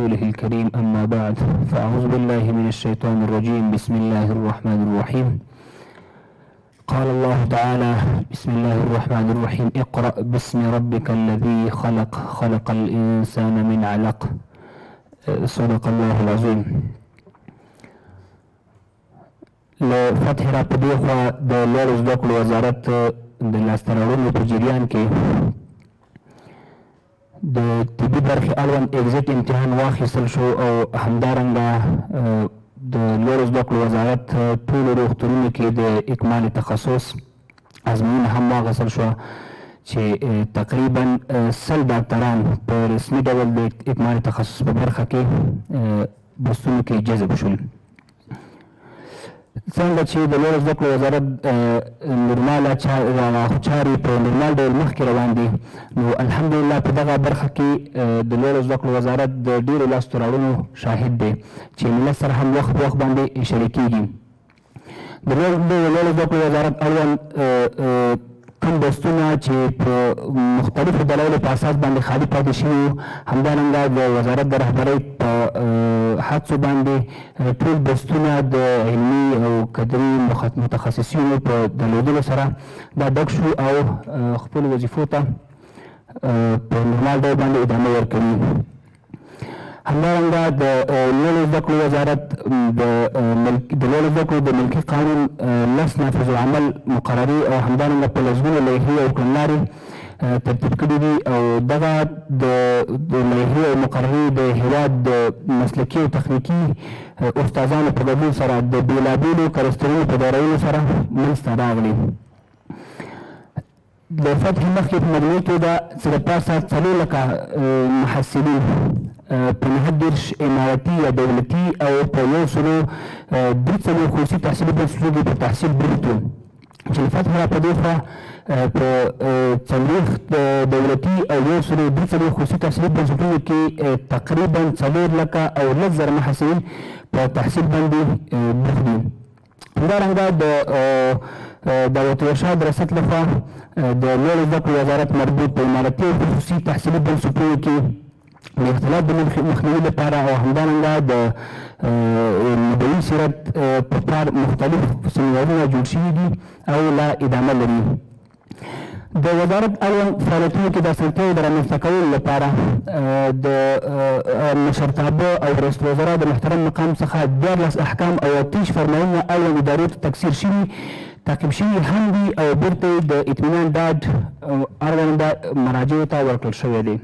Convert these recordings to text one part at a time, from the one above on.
رسوله الكريم أما بعد فأعوذ بالله من الشيطان الرجيم بسم الله الرحمن الرحيم قال الله تعالى بسم الله الرحمن الرحيم اقرأ باسم ربك الذي خلق خلق الإنسان من علق صدق الله العظيم. لفتح را په دې خوا د لوړو زده کړو وزارت د لاسته راوړنو په جریان کې د طبي برخې اړوند اگزیټ امتحان واخیستل شو او همدارنګه د لوړو زده کړو وزارت ټولو روغتونونو کې د اکمال تخصص ازموینه هم واخیستل شوه چې تقریبا 100 ډاکټران په رسمي ډول د اکمال تخصص په برخه کې بستونو کې جذب شول. څنګه چې د لوړو زده کړو وزارت نورماله چارې په نورمال ډول مخکې روان دي، نو الحمدلله په دغه برخه کې د لوړو زده کړو وزارت د ډېرو لاسته راوړنو شاهد دی چې ملت سره هم وخت په وخت باندې شریکېږي. د لوړو زده کړو وزارت اړوند کوم بستونه چې په مختلفو دلایلو په اساس باندې خالي پاتې شوي وو، همدارنګه د وزارت د رهبرۍ په حدسو باندې ټول بستونه د علمي او قدري متخصصینو په درلودلو سره دا ډک شو او خپلو وظیفو ته په نورمال ډول باندې ادامه ورکوي. همدارنګه د لوړو زده کړو وزارت د لوړو زده کړو د ملکي قانون 10 نافذ العمل مقررې او همدارنګه په لسګونو لایحې او کړنلارې ترتیب کړي دي او دغه د لایحې او مقررې د هېواد د مسلکي او تخنیکي استادانو په ګډون سره د بېلابېلو کلسترونو په دایرولو سره منځته راغلي. د فتح مخکې په مجموعي توګه څه د پاسه 4 لکه محصلین په 9 امارتي یا دولتي او په 143 خصوصي تحصیلي بنسټونو کې په تحصیل بوخت وو، چې فتح را په دې خوا په 4 دولتي او 143 خصوصي تحصیلي بنسټونو کې تقریبا 4 لکه او 10,000 محصلین په تحصیل باندې بوخت دي. همدارنګه د وتوشاد ریاست لخوا د لوړو زده کړو وزارت مربوط په امارتي او خصوصي تحصیلي بنسټونو کې د اختلاف د مخنیوي لپاره او همدارنګه د نبوي سیرت په پار مختلف سیمینارونه جوړ شوي دي او لا ادامه لري. د وزارت اړوند فعالیتونو کې د اسانتیاوو د رامنځته کولو لپاره د مشرتابه او رئیس الوزرا د محترم مقام څخه 14 احکام او 30 فرمانونه اړوند ادارو ته تکثیر شوي تعقیب شوي هم دي او بیرته د اطمینان ډاډ اړونده مراجعو ته ورکړل شوی دی.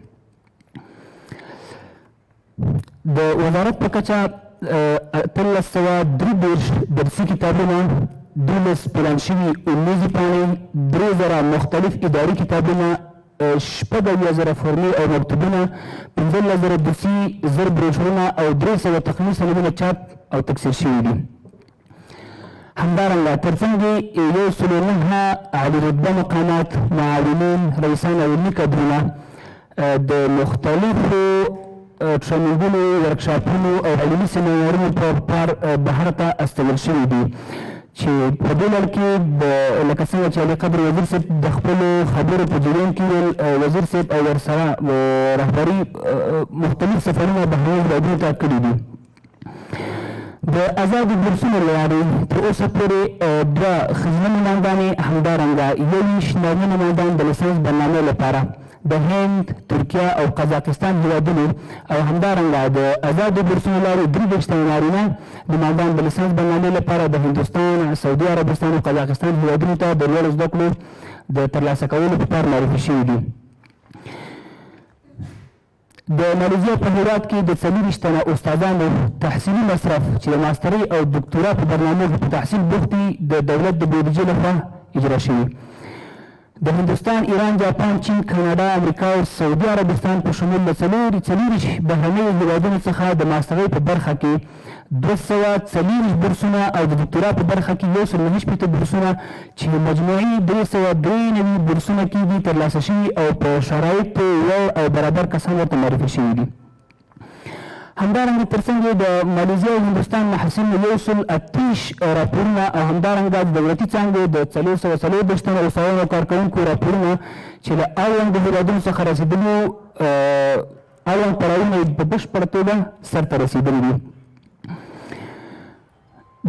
د وزارت په کچه 1333 درسي کتابونه، 12 پلان شوي علمي پاڼې، 3000 مختلف اداري کتابونه، 8000 فورمې او مکتوبونه، 15000 درسي، 1000 بروشورونه او 300 تقنیني سندونه چاپ او تکثیر شوي دي. همدارنګه ترڅنګ 109 عالي رتبه مقامات، معاونین، رئیسان او علمي کادرونه د مختلفو ټریننګونو، ورکشاپونو او علمي سیمینارونو په پار بهر ته استول شوي دي، چې په دې لړ کې لکه څنګه چې علي قدر وزیر صاحب د خپلو خبرو په جریان کې وزیر صاحب او ورسره رهبري مختلف سفرونه بهرنیو هېوادونو ته کړي دي. د آزادو بورسونو له لارې تر اوسه پورې 2 ښځینه نمایندانې، همدارنګه 21 نارینه نمایندان د لیسانس برنامې لپاره د هند، ترکیه او قزاقستان هېوادونو او همدارنګه د آزادو بورسونو له لارې 23 نارینه نمایندان د لیسانس برنامې لپاره د هندوستان، سعودي عربستان او قزاقستان هېوادونو ته د لوړو زده کړو د ترلاسه کولو لپاره معرفي شوي دي. د مالیزیا په هېواد کې د 40 تنه استادانو تحصیلي مصرف چې د ماسترۍ او دکتورا په برنامو په تحصیل بوخت دي د دولت د بودیجې لخوا اجرا شوي. د هندوستان، ایران، جاپان، چین، کاناډا، امریکا او سعودي عربستان په شمول د 44 بهرنیو هېوادونو څخه د ماسترۍ په برخه کې 240 بورسونه او د دکتورا په برخه کې 189 بورسونه چې مجموعي 393 بورسونه کېږي ترلاسه شوي او په شرایطو وړ او برابر کسان ورته معرفي شوي دي. همدارنګه ترڅنګ د مالیزیا او هندوستان محصلینو 128 راپورونه او همدارنګه د دولتي څانګو د 440 تنو استادانو او کارکوونکو راپورونه چې له اړوندو هېوادونو څخه رسېدلي اړوند پړاوونه یې په بشپړه توګه سرته رسېدلي دي.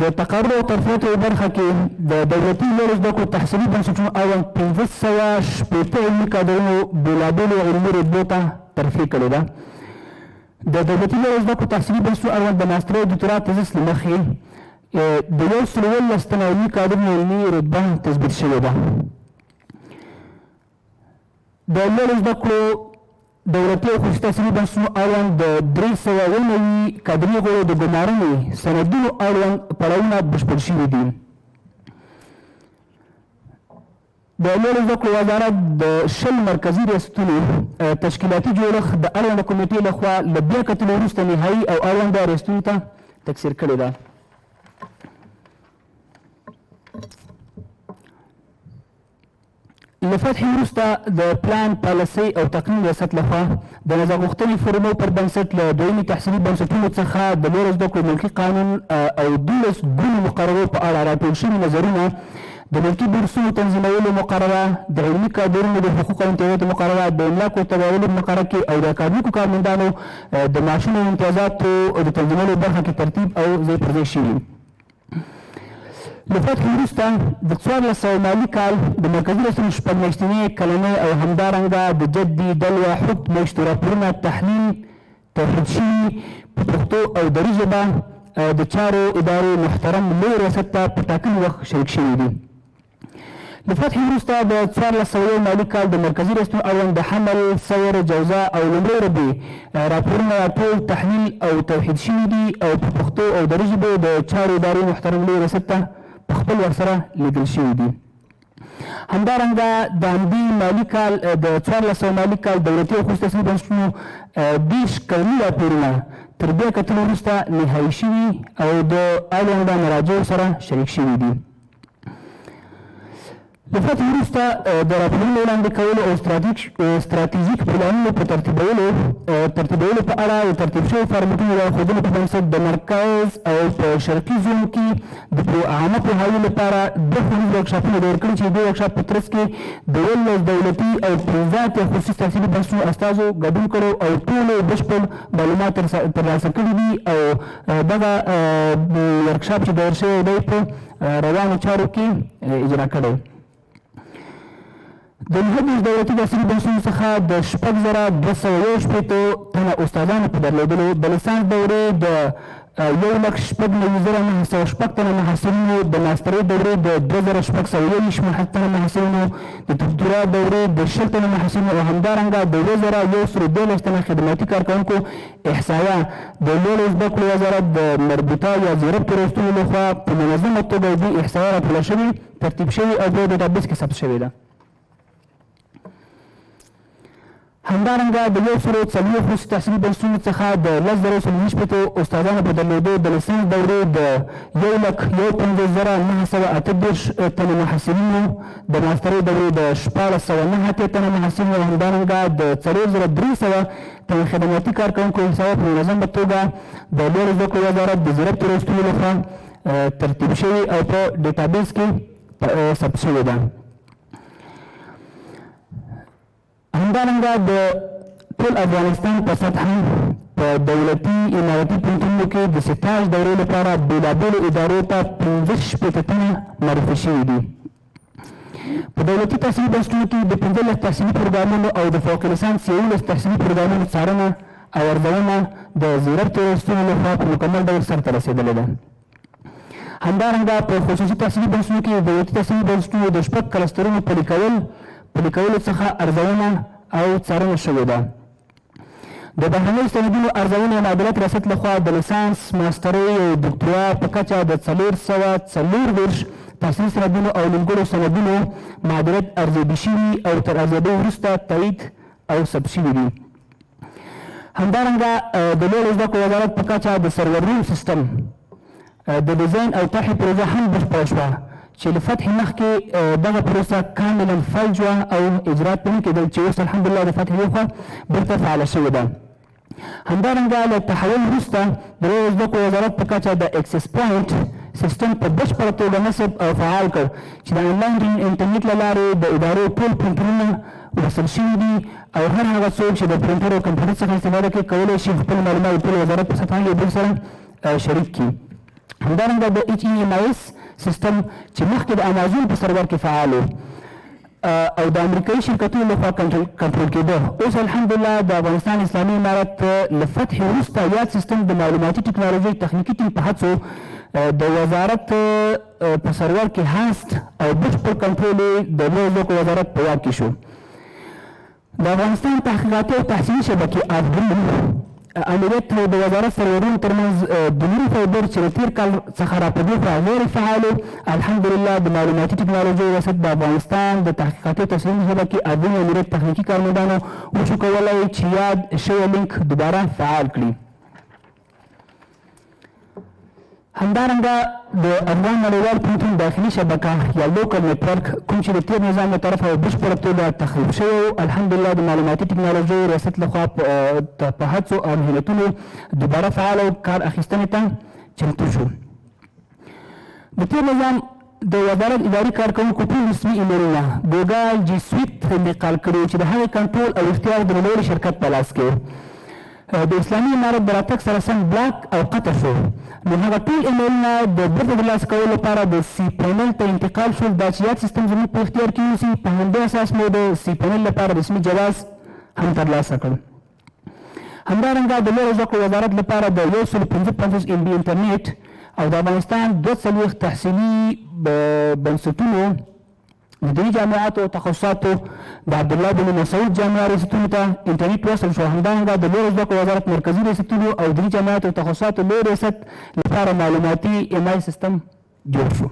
د تقاعد او ترفیعاتو په برخه کې د دولتي لوړو زده کړو تحصیلي بنسټونو اړوند 1560 علمي کادرونو بېلابېلو علمي رتبو ته ترفیع کړې ده. د دولتي لوړو زده کړو تحصیلي بنسټونو اړوند د ماسترۍ او دکتورا تزیس له مخې د 119 تنه علمي کادرونو علمي رتبه تثبیت شوې ده. د لوړو زده کړو دولتي او خصوصي تحصیلي بنسټونو اړوند د 390 کادري غړو د ګمارنې سندونو اړوند پړاوونه بشپړ شوي دي. د لوړو زده کړو وزارت د 20 مرکزي ریاستونو تشکیلاتي جوړښت د اړونده کمیټې لخوا له بیا کتلو وروسته نهایي او اړونده ریاستونو ته تکثیر کړې ده. له فتحې وروسته د پلان پالیسۍ او تقنین ریاست لخوا د نظر غوښتنې فورمو پر بنسټ له دویمي تحصیلي بنسټونو څخه د لوړو زده کړو ملکي قانون او 12 ګونو مقررو په اړه راټول شوي نظرونه د ملکي بورسونو تنظیمولو مقرره، د علمي کادرونو د حقوقو او امتیازاتو مقرره، د املاکو تبادلې مقرره کې او د اکاډمیکو کارمندانو د معاشونو او امتیازاتو د تنظیمولو برخه کې ترتیب او ځای پر ځای شوي. له فتحې وروسته د 1400 مالي کال د مرکزي ریاستونو شپږ میاشتنۍ کلنۍ او همدارنګه د جدي دلوه حکم میاشتو راپورونه تحلیل توحید شوي په پښتو او دري ژبه د چارو ادارې محترم لوی ریاست ته په ټاکلي وخت شریک شوي دي. له فتحې وروسته د 1401 مالي کال د مرکزي ریاستونو اړوند د حمل، سیر، جوزا او لومړۍ ربع راپورونه ټول تحلیل او توحید شوي دي او په پښتو او دري ژبې د چارو ادارې محترم لوی ریاست ته په خپل وخت سره لیږل شوي دي. همدارنګه د همدې مالي کال د 1400 مالي کال دولتي او خصوصي تحصیلي بنسټونو 20 کلمي راپورونه تر بیا کتلو وروسته نهایي شوي او د اړونده مراجعو سره شریک شوي دي. له فتحې وروسته د راپورونو وړاندې کولو او ستراتیژیک پلانونو په ترتیبولو په اړه د ترتیب شویو فارمیټونو د ښودلو په بنسټ د مرکز او په شرقي زون کې د عامه پوهاوي لپاره 2 ښوونیز ورکشاپونه ډېر کړي چې د دې ورکشاپ په ترڅ کې د 11 دولتي او 15 خصوصي تحصیلي بنسټونو استازو ګډون کړی او ټولو بشپړ معلومات ترلاسه کړي دي او دغه ورکشاپ چې دایر شوی دی په روانو چارو کې اجرا کړی. د 9 دولتي تحصیلي بنسټونو څخه د 6261 تنه استادانو په درلودلو د لیسانس دورې د 1,96,906 تنه محصلینو، د ماسترۍ دورې د 2,621 تنه محصلینو، د دکتورا دورې د 10 تنه محصلینو او همدارنګه د 2,114 تنه خدماتي کارکوونکو احصایه د لوړو زده کړو وزارت د مربوطه یا زیربطو ریاستونو لخوا په منظمه توګه دې احصایه راټوله شوې، ترتیب شوې او په ډیټابیس کې ثبت شوې ده. همدارنګه د 140 خصوصي تحصیلي بنسټونو څخه د 10,000 استادانو په درلودو د لیسانس دورې د 1,51,928 تنه محصلینو، د ماسترۍ دورې د 1409 تنه محصلینو او همدارنګه د 4,300 تنه خدماتي کارکوونکو احصایه په منظمه توګه د لوړو زده کړو وزارت د زیربطو ریاستونو لخوا ترتیب شوي او په ډیټابیس کې ثبت شوې ده. همدارنګه د ټول افغانستان په سطحه په دولتي امارتي پوهنتونونو کې د سټاژ دورې لپاره بېلابېلو ادارو ته 15 تنه معرفي شوي دي. په دولتي تحصیلي بنسټونو کې د 15 تحصیلي پروګرامونو او د فوق لیسانس 11 تحصیلي پروګرامونو څارنه او ارزونه د زیربطو ریاستونو لخوا په مکمل ډول سرته رسېدلې ده. همدارنګه په خصوصي تحصیلي بنسټونو کې د دولتي تحصیلي بنسټونو د 6 کلسترونو پلي کولو څخه ارزونه او څارنه شوې ده. د بهرنیو سندونو ارزونې او معادلات ریاست لخوا د لیسانس، ماسترۍ او دکتورا په کچه د 444 تحصیلي سندونو او نیمګړو سندونو معادلات ارزیابي شوي او تر ارزیابۍ وروسته تایید او ثبت شوي دي. همدارنګه د لوړو زده کړو وزارت په کچه د سرورونو سیستم د ډیزاین او طرحې پروژه هم بشپړه شوه چې له فتحې مخکې دغه پروسه کاملا فلج وه او اجرات پرې نه کېدل چې اوس الحمدلله د فتحې یوخوا بېرته فعاله شوې ده. همدارنګه له تحول وروسته د لوړو زده کړو وزارت په کچه د اکسس پوینټ سیستم په بشپړه توګه نصب او فعال کړ چې د انلاین انټرنیټ له لارې د ادارو ټول پوینټونه وصل شوي دي او هر هغه څوک چې د پرنټر او کمپیوټر څخه استفاده کوي کولی شي خپل معلومات ټول وزارت په سطحه یو بل سره شریک کړي. همدارنګه د HEMIS سیستم چې مخکې د امازون په سرور کې فعال و او د امریکایي شرکتونو لخوا کنټرول کېده، اوس الحمدلله د افغانستان اسلامي امارت له فتح وروسته یاد سیستم د معلوماتي ټکنالوژۍ تخنیکي ټیم په هڅو د وزارت په سرور کې هاست او بشپړ کنټرول یې د لویو زده کړو وزارت په واک کې شو. د افغانستان تحقیقاتي او تحصیلي شبکې افغان امنیت او د وزارت سرورونو ترمنځ د نورو فایبر چې د تېر کال څخه راپدېخوا غیر فعال و. الحمدلله د معلوماتي ټکنالوژۍ ریاست د افغانستان د تحقیقاتي او تحصیلي شبکې افغان امنیت تخنیکي کارمندانو وشو کولی چې یاد شوی لینک دوباره فعال کړي. همدارنګه د افغان نړیوال پوهنتون داخلي شبکه یا لوکل نیټورک کوم چې د تېر نظام له طرفه بشپړه توګه تخریب شوی و، الحمدلله د معلوماتي ټکنالوژۍ ریاست لخوا په هڅو او محنتونو دوباره فعال او کار اخیستنې ته چمتو شو. د تېر نظام د وزارت اداري کارکوونکو ټول رسمي ایمیلونه ګوګل جي سویټ انتقال کړي چې د هغې کنټرول او اختیار د نوموړي شرکت په لاس کې د اسلامي امارت د راتګ سره سم بلاک او قطع شو. نو هغه ټول ایمیلونه د بیرته ترلاسه کولو لپاره د سی پینل ته انتقال شول. دا چې یاد سیستم زموږ په اختیار کې اوسي، په همدې اساس مو د سی پینل لپاره رسمي جواز هم ترلاسه کړ. همدارنګه د لوړو زده کړو وزارت لپاره د 155 MB انټرنیټ او د افغانستان 42 تحصیلي بنسټونو د دیني جامعاتو او تخصصاتو د عبدالله بن مسعود جامعه ریاستونو ته انټرنیټ وصل شو. همدارنګه د لوړو زده کړو وزارت مرکزي ریاستونو او دیني جامعاتو او تخصصاتو لوی ریاست لپاره معلوماتي MI سیستم جوړ شو.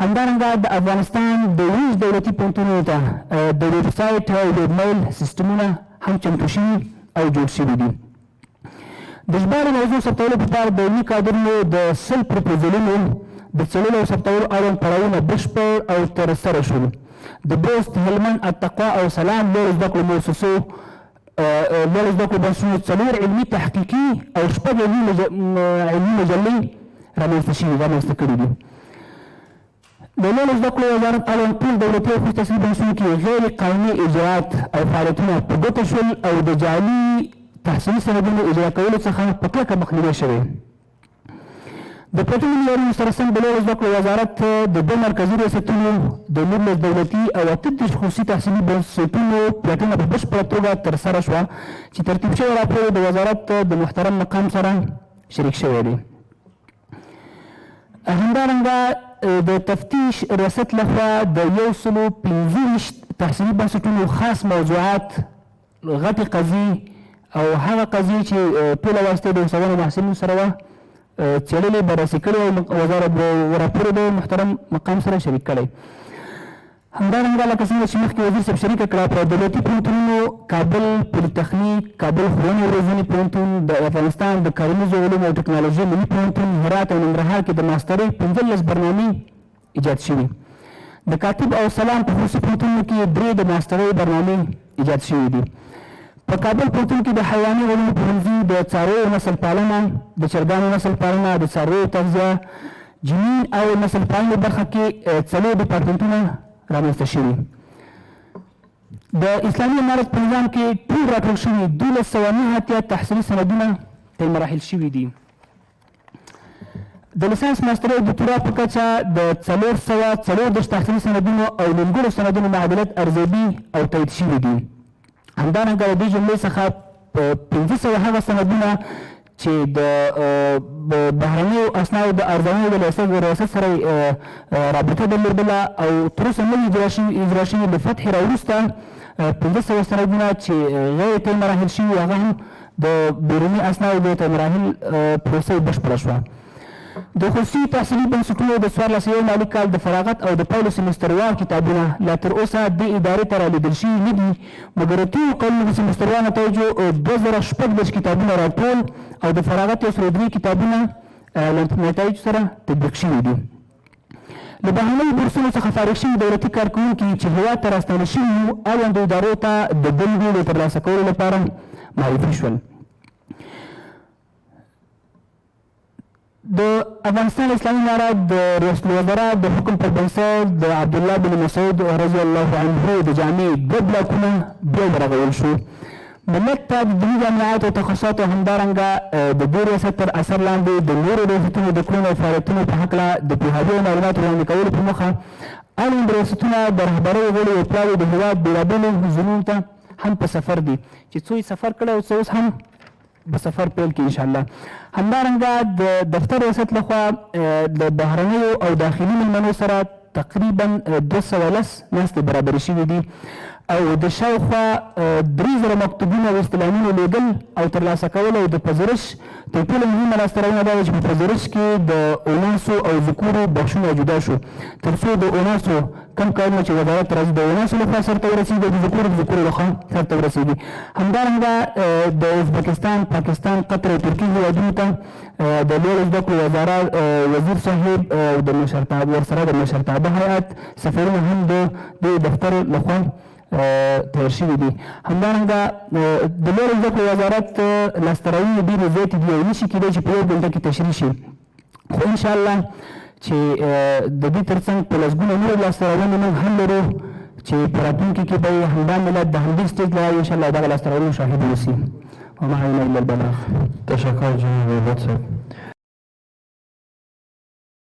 همدارنګه د افغانستان د ویز دولتي پوهنتونونو ته د ویب سایټ او ویب میل سیستمونه هم چمتو شوي او جوړ شوي دي. د ژباړې موضوع ثبتولو په پار د علمي کادرونو د 100 پروپوزلونو د څلورو او ثبتولو اړوند پړاوونه بشپړ او ترسره شول. د بوست، هلمند، التقوا او سلام لوړو زده کړو مؤسسو لوړو زده کړو بنسټونو 4 علمي تحقیقي او 6 علمي مجلې رامنځته کړي دي. د لوړو زده کړو وزارت اړوند ټول دولتي او خصوصي بنسټونو کې غیر قانوني اجراات او فعالیتونه په ګوته شول او د جعلي تحصیلي سندونو اجرا کولو څخه په کلکه مخنیوی شوی. د پروتون معیارونو سره سم د لوړو زده کړو وزارت د 2 مرکزي ریاستونو د 19 دولتي او 38 خصوصي تحصیلي بنسټونو پلټنه په بشپړه توګه ترسره شوه چې ترتیب شوی راپور د وزارت د محترم مقام سره شریک شوی دی. همدارنګه د تفتیش ریاست لخوا د 125 تحصیلي بنسټونو خاص موضوعات، غټې قضیې او هغه قضیې چې ټوله واسطه د استادانو محصلینو سره وه څېړلې بررسي کړې او وزارت راپور د محترم مقام سره شریک کړی. همدارنګه لکه څنګه چې مخکې وزیر صاحب شریکه کړه په دولتي پوهنتونونو کابل پولیتخنیک، کابل ښوونې او روزنې پوهنتون، د افغانستان د کرنیزو علومو او ټکنالوژۍ ملي پوهنتون هرات او ننګرهار کې د ماسترۍ 15 برنامې ایجاد شوي. د کاتب او سلام په خصوصي پوهنتونونو کې 3 د ماسترۍ برنامې ایجاد شوي دي. په کابل پوهنتون کې د حیواني علومو پوهنځي د څارویو نسل پالنه، د چرګانو نسل پالنه، د څارویو تغذیه، جنین او نسل پالنې برخه کې 4 ډیپارټمنټونه رامنځته شوي. د اسلامي امارت په نظام کې ټول راټول شوي 1289 تحصیلي سندونه طی مراحل شوي دي. د لیسانس ماسترۍ او دکتورا په کچه د 440 تحصیلي سندونو او نیمګړو سندونو معادلت ارزیابي او تایید شوي دي. همدارنګه د دې جملې څخه 500 هغه سندونه چې د بهرنیو اسنادو د ارزونې د ریاست سره رابطه درلودله او تر اوسه نوي اجرا شوي د فتح راوروسته 500 سندونه چې غیر طی مراحل شوي هغه هم د بیروني اسنادو د طی مراحل پروسه بشپړه شوه. د خصوصي تحصیلي بنسټونو د 14 مالي کال د فراغت او د پیل سمستروار کتابونه لا تر اوسه دې ادارې ته رالیږل شوي نه دي، مګر ټولو کلونو د سمستروار نتایجو 2016 کتابونه راټول او د فراغت 103 کتابونه له نتایجو سره تطبیق شوي دي. له بهرنیو بورسونو څخه فارغ شوي دولتي کارکوونکي چې هېواد ته راستانه شوي وو اړوندو ادارو ته د دندو د ترلاسه کولو لپاره معرفي شول. د افغانستان اسلامي امارت د رئیس الوزرا د حکم پر بنسټ د عبدالله بن مسعود رضی الله عنه د جامع دوه بلاکونه بیا ورغول شو. ملت ته د دیني جامعاتو او تخصصاتو همدارنګه د دې ریاست تر اثر لاندې د نورو ریاستونو د کړنو او فعالیتونو په هکله د پوهاوي او معلوماتو وړاندې کولو په موخه اړوند ریاستونه د رهبرۍ غړي او پلاوي د هېواد بېلابېلو ځایونو ته هم په سفر دي چې څو یې سفر کړی او څه اوس هم به سفر پیل کړي انشاءالله. همدارنګه د دفتر ریاست لخوا د بهرنیو او داخلي مېلمنو سره تقریبا 210 ناستې برابرې شوي دي او د شاوخوا 3000 مکتوبونه او استعلامونه لیږل او ترلاسه کول او د پذیرش تر ټولو مهمه لاسته راوړنه دا ده چې په پذیرش کې د اوناسو او ذکورو بخشونه جدا شو تر څو د اوناسو کم کارونه چې وزارت ته راځي د اوناسو لخوا سرته ورسېږي او د ذکورو لخوا سرته ورسېږي. همدارنګه د ازبکستان، پاکستان، قطر او ترکیې هېوادونو ته د لوړو زده کړو وزیر صاحب او د مشرتابه ورسره د مشرتابه هیئت سفرونه هم د دې دفتر لخوا تیر شوي دي. همدارنګه د لوړو زده کړو وزارت لاسته راوړنې ډېرې زیاتې دي او نشي کېدی چې په یو ګنټه کې تشریح شي، خو انشاءالله چې د دې تر څنګ په لسګونه نور لاسته راوړنې موږ هم لرو چې په راتلونکي کې به همدا ملت د همدې سټیج له لارې انشاءالله دغه لاسته راوړنو شاهد اوسي. وما علينا الا البلاغ. تشکر جناب عباد صاحب.